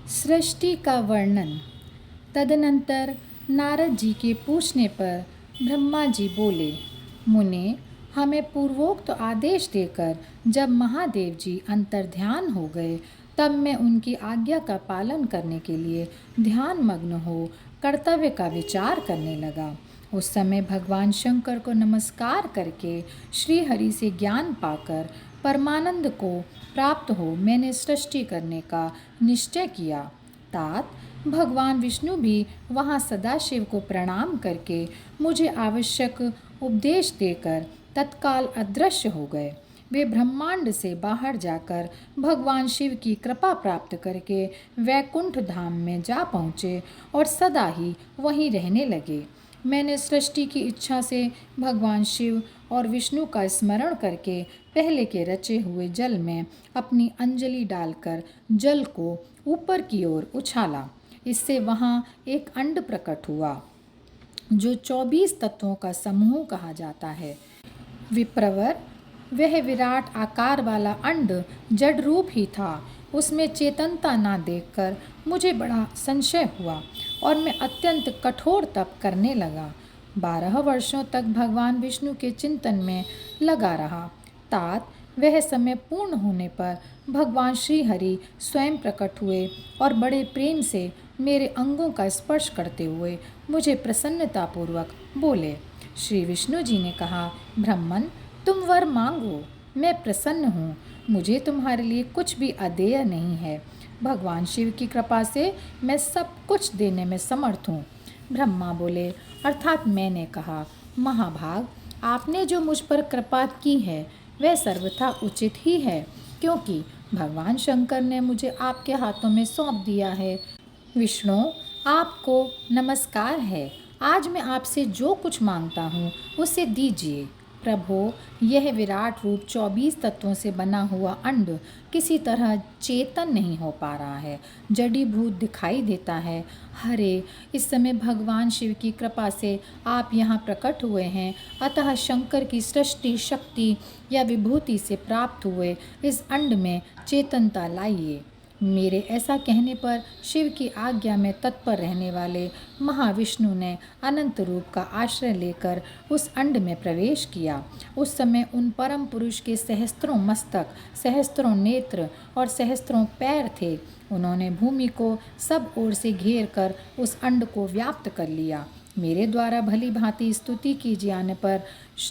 सृष्टि का वर्णन। तदनंतर नारद जी के पूछने पर ब्रह्मा जी बोले, मुने, हमें पूर्वोक्त आदेश देकर जब महादेव जी अंतर्ध्यान हो गए, तब मैं उनकी आज्ञा का पालन करने के लिए ध्यान मग्न हो कर्तव्य का विचार करने लगा। उस समय भगवान शंकर को नमस्कार करके श्री हरि से ज्ञान पाकर परमानंद को प्राप्त हो मैंने सृष्टि करने का निश्चय किया। तात भगवान विष्णु भी वहाँ सदाशिव को प्रणाम करके मुझे आवश्यक उपदेश देकर तत्काल अदृश्य हो गए। वे ब्रह्मांड से बाहर जाकर भगवान शिव की कृपा प्राप्त करके वैकुंठ धाम में जा पहुँचे और सदा ही वहीं रहने लगे। मैंने सृष्टि की इच्छा से भगवान शिव और विष्णु का स्मरण करके पहले के रचे हुए जल में अपनी अंजलि डालकर जल को ऊपर की ओर उछाला। इससे वहाँ एक अंड प्रकट हुआ जो 24 तत्वों का समूह कहा जाता है। विप्रवर, वह विराट आकार वाला अंड जड़ रूप ही था। उसमें चेतनता ना देखकर मुझे बड़ा संशय हुआ और मैं अत्यंत कठोर तप करने लगा। 12 वर्षों तक भगवान विष्णु के चिंतन में लगा रहा। तात वह समय पूर्ण होने पर भगवान श्री हरि स्वयं प्रकट हुए और बड़े प्रेम से मेरे अंगों का स्पर्श करते हुए मुझे प्रसन्नतापूर्वक बोले। श्री विष्णु जी ने कहा, ब्राह्मण, तुम वर मांगो, मैं प्रसन्न हूँ। मुझे तुम्हारे लिए कुछ भी अदेय नहीं है। भगवान शिव की कृपा से मैं सब कुछ देने में समर्थ हूँ। ब्रह्मा बोले, अर्थात मैंने कहा, महाभाग, आपने जो मुझ पर कृपा की है वह सर्वथा उचित ही है, क्योंकि भगवान शंकर ने मुझे आपके हाथों में सौंप दिया है। विष्णु, आपको नमस्कार है। आज मैं आपसे जो कुछ मांगता हूँ उसे दीजिए। प्रभो, यह विराट रूप 24 तत्वों से बना हुआ अंड किसी तरह चेतन नहीं हो पा रहा है, जड़ीभूत दिखाई देता है। हरे, इस समय भगवान शिव की कृपा से आप यहाँ प्रकट हुए हैं, अतः शंकर की सृष्टि शक्ति या विभूति से प्राप्त हुए इस अंड में चेतनता लाइए। मेरे ऐसा कहने पर शिव की आज्ञा में तत्पर रहने वाले महाविष्णु ने अनंत रूप का आश्रय लेकर उस अंड में प्रवेश किया। उस समय उन परम पुरुष के सहस्त्रों मस्तक, सहस्त्रों नेत्र और सहस्त्रों पैर थे। उन्होंने भूमि को सब ओर से घेर कर उस अंड को व्याप्त कर लिया। मेरे द्वारा भली भांति स्तुति की जाने पर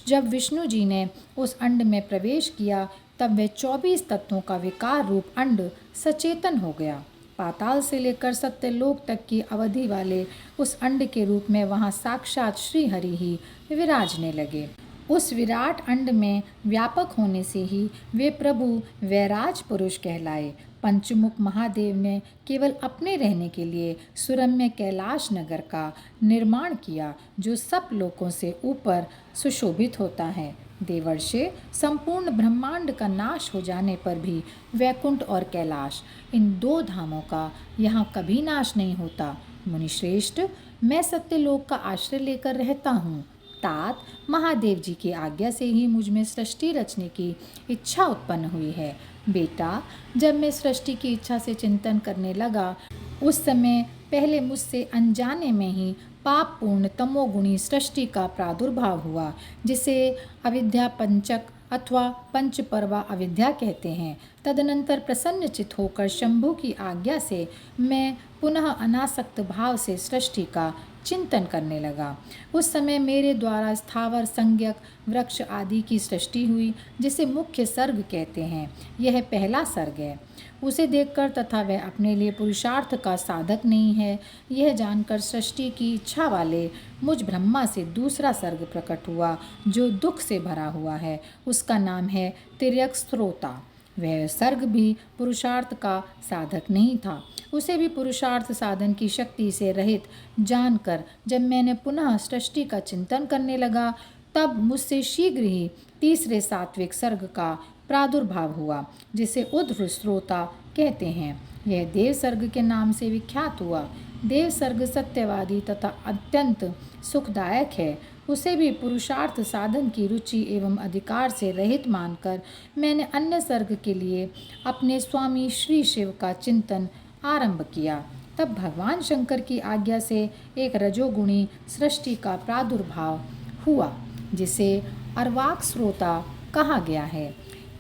जब विष्णु जी ने उस अंड में प्रवेश किया, तब वह 24 तत्वों का विकार रूप अंड सचेतन हो गया। पाताल से लेकर सत्यलोक तक की अवधि वाले उस अंड के रूप में वहाँ साक्षात श्री हरि ही विराजने लगे। उस विराट अंड में व्यापक होने से ही वे प्रभु वैराज पुरुष कहलाए। पंचमुख महादेव ने केवल अपने रहने के लिए सुरम्य कैलाश नगर का निर्माण किया, जो सब लोकों से ऊपर सुशोभित होता है। देवर्षि, संपूर्ण ब्रह्मांड का नाश हो जाने पर भी वैकुंठ और कैलाश, इन दो धामों का यहाँ कभी नाश नहीं होता। मुनिश्रेष्ठ, मैं सत्यलोक का आश्रय लेकर रहता हूँ। तात, महादेव जी की आज्ञा से ही मुझ में सृष्टि रचने की इच्छा उत्पन्न हुई है। बेटा, जब मैं सृष्टि की इच्छा से चिंतन करने लगा, उस समय पहले मुझसे अनजाने में ही पापपूर्ण तमोगुणी सृष्टि का प्रादुर्भाव हुआ, जिसे अविद्या पंचक अथवा पंचपर्वा अविद्या कहते हैं। तदनंतर प्रसन्नचित होकर शंभु की आज्ञा से मैं पुनः अनासक्त भाव से सृष्टि का चिंतन करने लगा। उस समय मेरे द्वारा स्थावर संज्ञक वृक्ष आदि की सृष्टि हुई, जिसे मुख्य सर्ग कहते हैं। यह पहला सर्ग है। उसे देखकर तथा वह अपने लिए पुरुषार्थ का साधक नहीं है, यह जानकर सृष्टि की इच्छा वाले मुझ ब्रह्मा से दूसरा सर्ग प्रकट हुआ, जो दुख से भरा हुआ है। उसका नाम है तिर्यक स्त्रोता। वह सर्ग भी पुरुषार्थ का साधक नहीं था। उसे भी पुरुषार्थ साधन की शक्ति से रहित जानकर जब मैंने पुनः सृष्टि का चिंतन करने लगा, तब मुझसे शीघ्र ही तीसरे सात्विक सर्ग का प्रादुर्भाव हुआ, जिसे उध्र स्रोता कहते हैं। यह देव सर्ग के नाम से विख्यात हुआ। देव सर्ग सत्यवादी तथा अत्यंत सुखदायक है। उसे भी पुरुषार्थ साधन की रुचि एवं अधिकार से रहित मानकर मैंने अन्य सर्ग के लिए अपने स्वामी श्री शिव का चिंतन आरंभ किया। तब भगवान शंकर की आज्ञा से एक रजोगुणी सृष्टि का प्रादुर्भाव हुआ, जिसे अर्वाक श्रोता कहा गया है।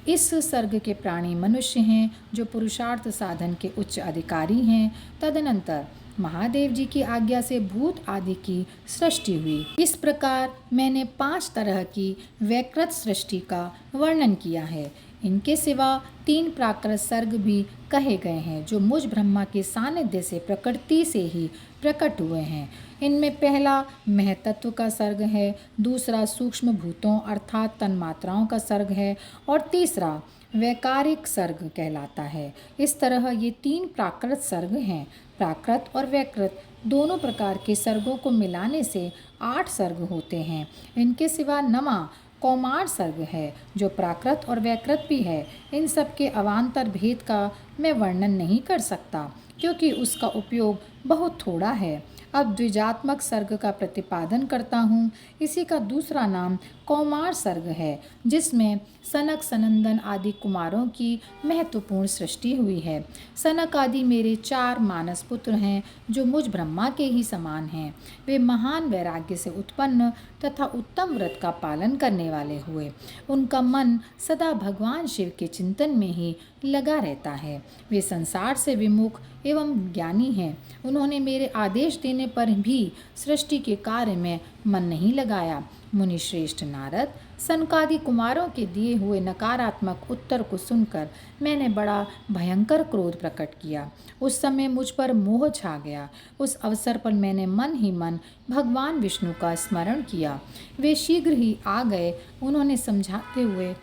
इस सर्ग के प्राणी मनुष्य हैं, जो पुरुषार्थ साधन के उच्च अधिकारी हैं। तदनंतर महादेव जी की आज्ञा से भूत आदि की सृष्टि हुई। इस प्रकार मैंने 5 तरह की वैकृत सृष्टि का वर्णन किया है। इनके सिवा 3 प्राकृत सर्ग भी कहे गए हैं, जो मुझ ब्रह्मा के सानिध्य से प्रकृति से ही प्रकट हुए हैं। इनमें पहला महतत्व का सर्ग है, दूसरा सूक्ष्म भूतों अर्थात तन्मात्राओं का सर्ग है, और तीसरा वैकारिक सर्ग कहलाता है। इस तरह ये 3 प्राकृत सर्ग हैं। प्राकृत और वैकृत दोनों प्रकार के सर्गों को मिलाने से 8 सर्ग होते हैं। इनके सिवा नमा कौमार सर्ग है, जो प्राकृत और वैकृत भी है। इन सब के अवान्तर भेद का मैं वर्णन नहीं कर सकता, क्योंकि उसका उपयोग बहुत थोड़ा है। अब द्विजात्मक सर्ग का प्रतिपादन करता हूँ। इसी का दूसरा नाम कौमार सर्ग है, जिसमें सनक सनंदन आदि कुमारों की महत्वपूर्ण सृष्टि हुई है। सनक आदि मेरे 4 मानस पुत्र हैं, जो मुझ ब्रह्मा के ही समान हैं। वे महान वैराग्य से उत्पन्न तथा उत्तम व्रत का पालन करने वाले हुए। उनका मन सदा भगवान शिव के चिंतन में ही लगा रहता है। वे संसार से विमुख एवं ज्ञानी हैं। उन्होंने मेरे आदेश देने पर भी सृष्टि के कार्य में मन नहीं लगाया। मुनि श्रेष्ठ नारद सनकादि कुमारों के दिए हुए नकारात्मक उत्तर को सुनकर मैंने बड़ा भयंकर क्रोध प्रकट किया। उस समय मुझ पर मोह छा गया। उस अवसर पर मैंने मन ही मन भगवान विष्णु का स्मरण किया। वे शीघ्र ही आ गए। उन्होंने समझाते हुए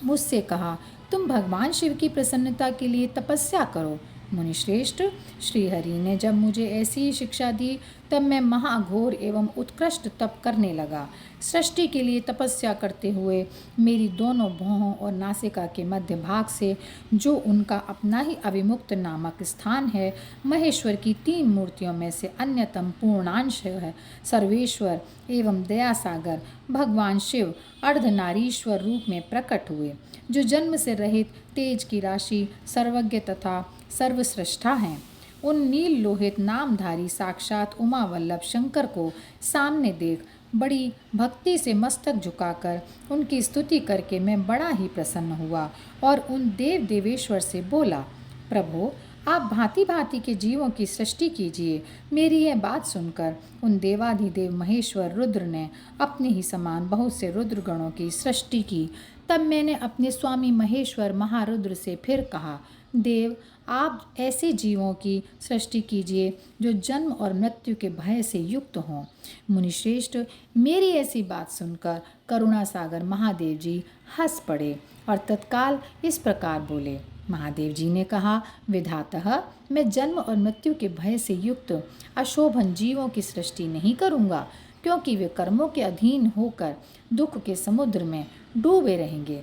मुझसे कहा, तुम भगवान शिव की प्रसन्नता के लिए तपस्या करो। मुनिश्रेष्ठ, श्रीहरि ने जब मुझे ऐसी ही शिक्षा दी, तब मैं महाघोर एवं उत्कृष्ट तप करने लगा। सृष्टि के लिए तपस्या करते हुए मेरी दोनों भौहों और नासिका के मध्य भाग से, जो उनका अपना ही अविमुक्त नामक स्थान है, महेश्वर की 3 मूर्तियों में से अन्यतम पूर्णांश है, सर्वेश्वर एवं दयासागर भगवान शिव अर्धनारीश्वर रूप में प्रकट हुए, जो जन्म से रहित तेज की राशि, सर्वज्ञ तथा सर्वश्रेष्ठा हैं। उन नील लोहित नामधारी साक्षात उमा वल्लभ शंकर को सामने देख बड़ी भक्ति से मस्तक झुकाकर उनकी स्तुति करके मैं बड़ा ही प्रसन्न हुआ और उन देव देवेश्वर से बोला, प्रभु, आप भांति भांति के जीवों की सृष्टि कीजिए। मेरी यह बात सुनकर उन देवाधिदेव महेश्वर रुद्र ने अपने ही समान बहुत से रुद्रगणों की सृष्टि की। तब मैंने अपने स्वामी महेश्वर महारुद्र से फिर कहा, देव, आप ऐसे जीवों की सृष्टि कीजिए जो जन्म और मृत्यु के भय से युक्त हों। मुनिश्रेष्ठ, मेरी ऐसी बात सुनकर करुणा सागर महादेव जी हंस पड़े और तत्काल इस प्रकार बोले। महादेव जी ने कहा, विधातः, मैं जन्म और मृत्यु के भय से युक्त अशोभन जीवों की सृष्टि नहीं करूँगा, क्योंकि वे कर्मों के अधीन होकर दुख के समुद्र में डूबे रहेंगे।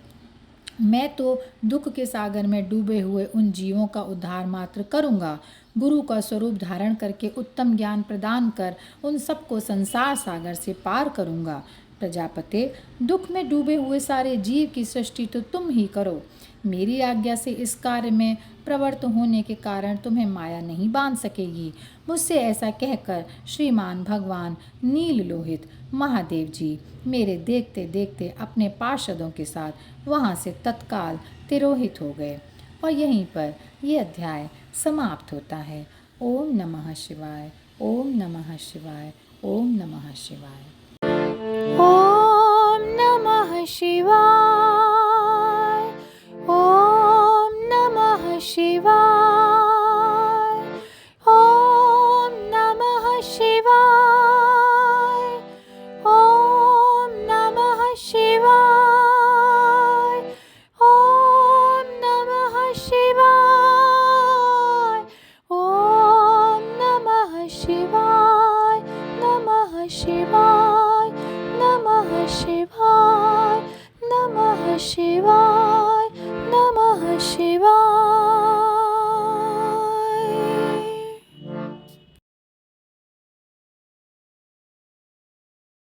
मैं तो दुख के सागर में डूबे हुए उन जीवों का उद्धार मात्र करूँगा। गुरु का स्वरूप धारण करके उत्तम ज्ञान प्रदान कर उन सबको संसार सागर से पार करूँगा। प्रजापते, दुख में डूबे हुए सारे जीव की सृष्टि तो तुम ही करो। मेरी आज्ञा से इस कार्य में प्रवृत्त होने के कारण तुम्हें माया नहीं बांध सकेगी। मुझसे ऐसा कहकर श्रीमान भगवान नील लोहित महादेव जी मेरे देखते देखते अपने पार्षदों के साथ वहाँ से तत्काल तिरोहित हो गए। और यहीं पर यह अध्याय समाप्त होता है। ओम नमः शिवाय, ओम नमः शिवाय, ओम नमः शिवाय। ॐ नमः शिवाय, ॐ नमः शिवाय।